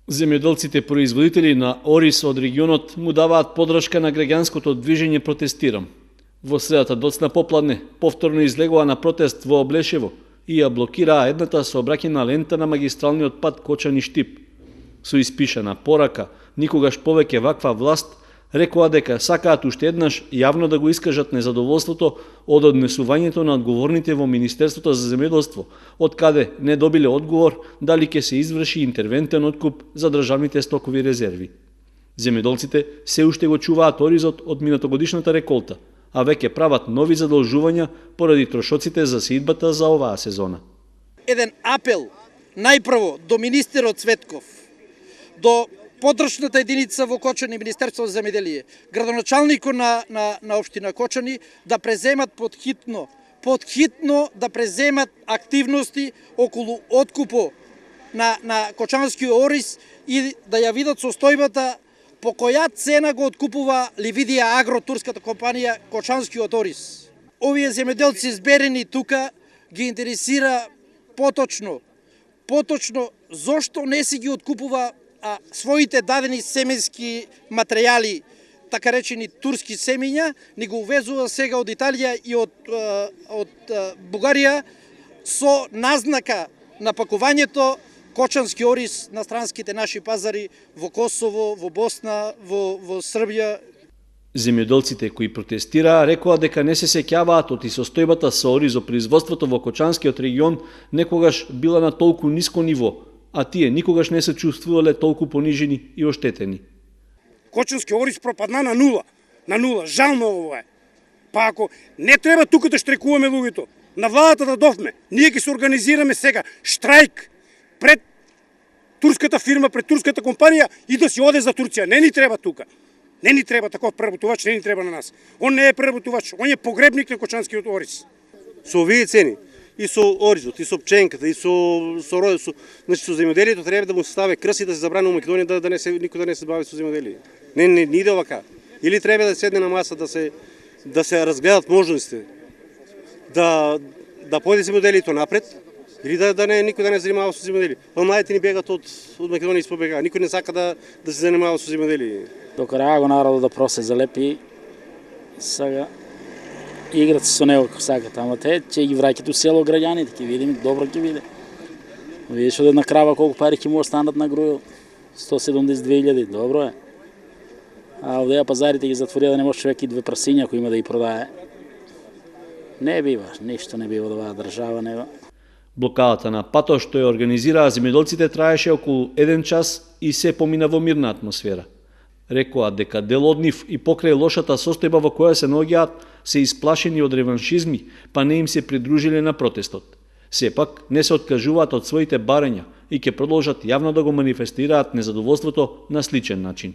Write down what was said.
Земјоделците производители на ориз од регионот му даваат подршка на граѓанското движење Протестирам. Во средата доцна попладне повторно излегува на протест во Облешево и ја блокираа едната сообраќајна лента на магистралниот пат Кочани-Штип. Со испишана порака, никогаш повеќе ваква власт, рекоа дека сакаат уште еднаш јавно да го искажат незадоволството од однесувањето на одговорните во Министерството за земјоделство, од каде не добиле одговор дали ќе се изврши интервентен откуп за државните стокови резерви. Земјоделците се уште го чуваат оризот од минатогодишната реколта, а веќе прават нови задолжувања поради трошоците за сеидбата за оваа сезона. Еден апел најпрво до министерот Цветков, до подршната единица во Кочани, Министерство за земјоделие, градоначалникот на општина Кочани да преземат подхитно да преземат активности околу откупо на кочанскиот ориз и да ја видат состојбата по која цена го откупува Ливидија Агро, турската компанија, кочанскиот ориз. Овие земјоделци зберени тука ги интересира поточно зошто не си ги откупува своите дадени семејски материјали, така речени турски семења, ни го увезува сега од Италија и од Бугарија со назнака на пакувањето кочански ориз на странските наши пазари во Косово, во Босна, во Србија. Земјоделците кои протестираа рекоа дека не се сеќаваат од состојбата со оризопроизводството во Кочанскиот регион некогаш била на толку ниско ниво, а тие никогаш не се чувствувале толку понижени и оштетени. Кочански ориз пропадна на нула, жално ова е. Па ако не треба тука да штрекуваме луѓето, на владата да довме, ние ќе се организираме сега штрајк пред турската фирма, пред турската компанија и да си оде за Турција. Не ни треба тука. Не ни треба таков преработувач, не ни треба на нас. Он не е преработувач, он е погребник на кочанскиот ориз. Со овие цени, и со оризот, и со пченката, и со родот, значи со земјоделието треба да му се стави крст и да се забрани во Македонија никој да не се бави со земјоделие. Не иде овака. Или треба да седне на маса да се разгледат можностите, да појде земјоделието напред, или никој да не занимава со земјоделие. Па младите ни бегат од Македонија испобега. Никој не сака да се занимава со земјоделие. Докара го народот да просе залепи, сега играт со него како сакат, ама те ќе ги враќат у село граѓаните, ќе видиме, добро ќе биде. Видиш од една крава колку пари ќе може станат на грујот, 172.000, добро е. А овдеја пазарите ги затворија да не може човек и 2 прасиња кои има да ги продае. Не бива, ништо не бива од оваа држава, нема. Блокадата на патот што ја организираа земјоделците траеше околу 1 час и се помина во мирна атмосфера. Рекоа дека дел од нив и покрај лошата состојба во која се наоѓаат се исплашени од реваншизми, па не им се придружиле на протестот. Сепак не се откажуваат од своите барања и ќе продолжат јавно да го манифестираат незадоволството на сличен начин.